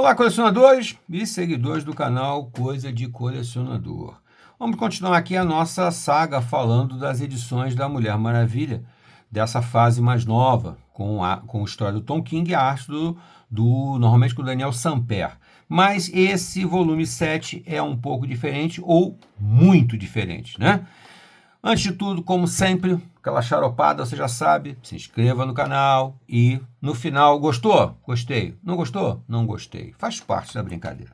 Olá, colecionadores e seguidores do canal Coisa de Colecionador. Vamos continuar aqui a nossa saga falando das edições da Mulher Maravilha, dessa fase mais nova, com a história do Tom King e a arte normalmente com o Daniel Sampere. Mas esse volume 7 é um pouco diferente, ou muito diferente, né? Antes de tudo, como sempre, aquela charopada, você já sabe, se inscreva no canal e no final, gostou? Gostei. Não gostou? Não gostei. Faz parte da brincadeira.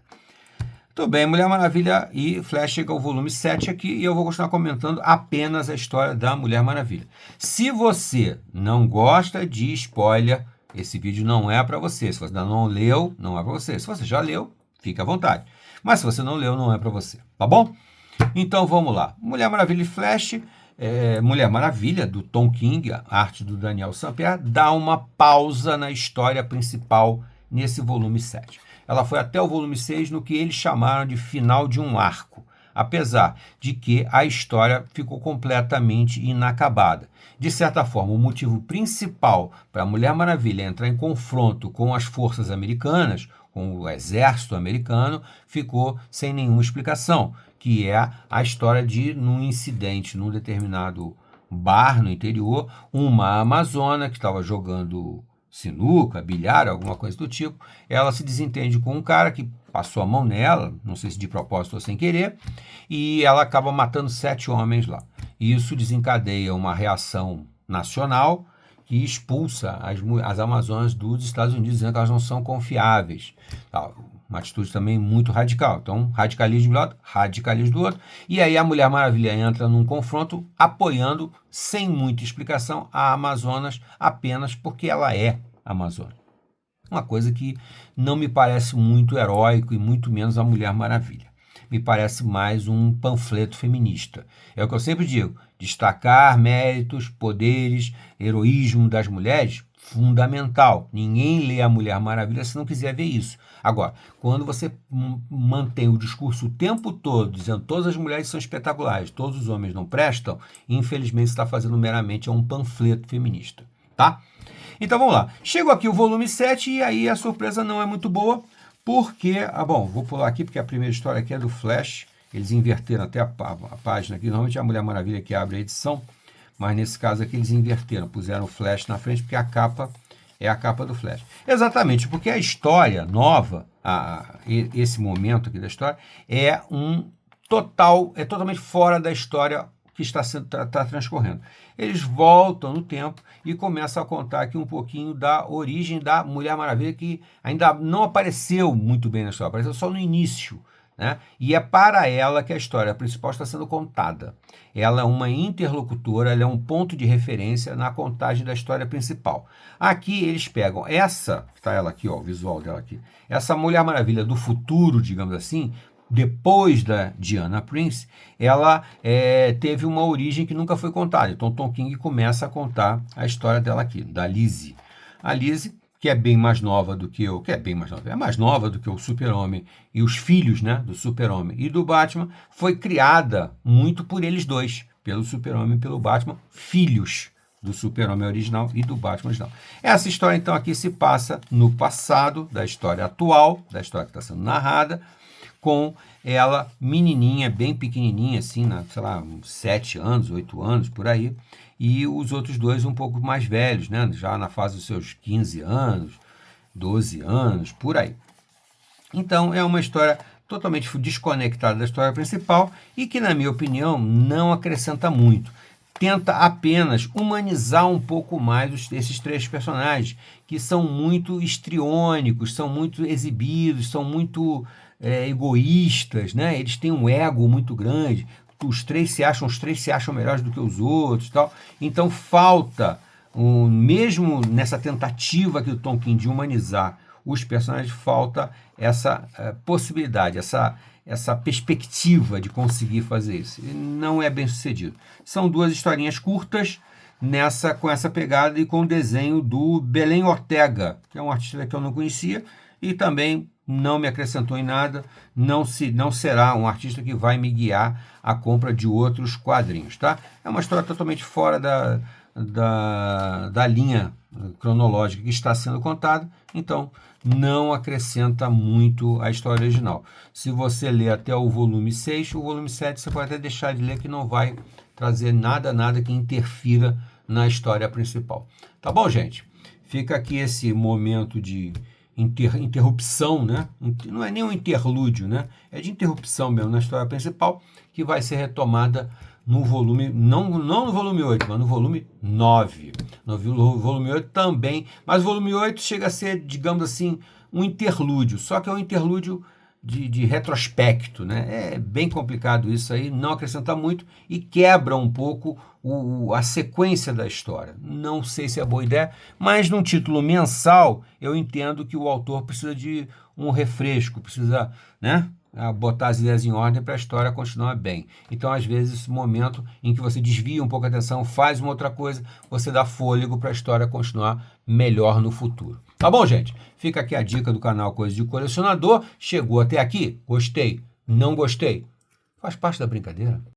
Tudo bem, Mulher Maravilha e Flash chega ao volume 7 aqui e eu vou continuar comentando apenas a história da Mulher Maravilha. Se você não gosta de spoiler, esse vídeo não é para você. Se você ainda não leu, não é para você. Se você já leu, fique à vontade. Mas se você não leu, não é para você, tá bom? Então vamos lá. Mulher Maravilha e Flash, Mulher Maravilha, do Tom King, a arte do Daniel Sampere, dá uma pausa na história principal nesse volume 7. Ela foi até o volume 6 no que eles chamaram de final de um arco, apesar de que a história ficou completamente inacabada. De certa forma, o motivo principal para a Mulher Maravilha entrar em confronto com as forças americanas, com o exército americano, ficou sem nenhuma explicação, que é a história de, num incidente, num determinado bar no interior, uma amazona que estava jogando sinuca, bilhar, alguma coisa do tipo, ela se desentende com um cara que passou a mão nela, não sei se de propósito ou sem querer, e ela acaba matando 7 homens lá. Isso desencadeia uma reação nacional que expulsa as Amazonas dos Estados Unidos, dizendo que elas não são confiáveis. Uma atitude também muito radical. Então, radicalismo de um lado, radicalismo do outro. E aí a Mulher Maravilha entra num confronto apoiando, sem muita explicação, a Amazonas apenas porque ela é Amazônia. Uma coisa que não me parece muito heróico e muito menos a Mulher Maravilha. Me parece mais um panfleto feminista. É o que eu sempre digo, destacar méritos, poderes, heroísmo das mulheres, fundamental. Ninguém lê a Mulher Maravilha se não quiser ver isso. Agora, quando você mantém o discurso o tempo todo, dizendo todas as mulheres são espetaculares, todos os homens não prestam, infelizmente você está fazendo meramente um panfleto feminista, tá? Então vamos lá. Chegou aqui o volume 7 e aí a surpresa não é muito boa, porque, vou pular aqui porque a primeira história aqui é do Flash, eles inverteram até a página aqui, normalmente é a Mulher Maravilha que abre a edição, mas nesse caso aqui eles inverteram, puseram o Flash na frente porque a capa é a capa do Flash. Exatamente, porque a história nova, esse momento aqui da história, é totalmente fora da história que está transcorrendo. Eles voltam no tempo e começam a contar aqui um pouquinho da origem da Mulher Maravilha, que ainda não apareceu muito bem na história, apareceu só no início, né? E é para ela que a história principal está sendo contada. Ela é uma interlocutora, ela é um ponto de referência na contagem da história principal. Aqui eles pegam essa, está ela aqui, ó, o visual dela aqui, essa Mulher Maravilha do futuro, digamos assim, depois da Diana Prince, ela teve uma origem que nunca foi contada. Então Tom King começa a contar a história dela aqui, da Lizzie. A Lizzie, que é bem mais nova do que é mais nova do que o Super-Homem e os filhos, né, do Super-Homem e do Batman, foi criada muito por eles dois, pelo Super-Homem e pelo Batman, filhos do Super-Homem original e do Batman original. Essa história, então, aqui se passa no passado, da história atual, da história que está sendo narrada, com ela menininha, bem pequenininha, assim, sei lá, 7 anos, 8 anos, por aí, e os outros dois um pouco mais velhos, né, já na fase dos seus 15 anos, 12 anos, por aí. Então, é uma história totalmente desconectada da história principal e que, na minha opinião, não acrescenta muito. Tenta apenas humanizar um pouco mais esses 3 personagens, que são muito histriônicos, são muito exibidos, são muito egoístas, né? Eles têm um ego muito grande, os três se acham melhores do que os outros, tal. Então falta, mesmo nessa tentativa aqui do Tom King de humanizar os personagens, falta essa possibilidade, essa perspectiva de conseguir fazer isso. E não é bem sucedido. São 2 historinhas curtas com essa pegada e com o desenho do Belém Ortega, que é um artista que eu não conhecia e também não me acrescentou em nada, não será um artista que vai me guiar à compra de outros quadrinhos, tá? É uma história totalmente fora da linha cronológica que está sendo contada, então não acrescenta muito à história original. Se você ler até o volume 6, o volume 7 você pode até deixar de ler, que não vai trazer nada que interfira na história principal. Tá bom, gente? Fica aqui esse momento de interrupção, né? Não é nem um interlúdio, né? É de interrupção mesmo na história principal, que vai ser retomada no volume, não no volume 8, mas no volume 9. No volume 8 também, mas o volume 8 chega a ser, digamos assim, um interlúdio, só que é um interlúdio de retrospecto, né? É bem complicado isso aí, não acrescenta muito e quebra um pouco a sequência da história. Não sei se é boa ideia, mas num título mensal eu entendo que o autor precisa de um refresco, precisa, né, botar as ideias em ordem para a história continuar bem. Então, às vezes, esse momento em que você desvia um pouco a atenção, faz uma outra coisa, você dá fôlego para a história continuar melhor no futuro. Tá bom, gente? Fica aqui a dica do canal Coisa de Colecionador. Chegou até aqui? Gostei? Não gostei? Faz parte da brincadeira.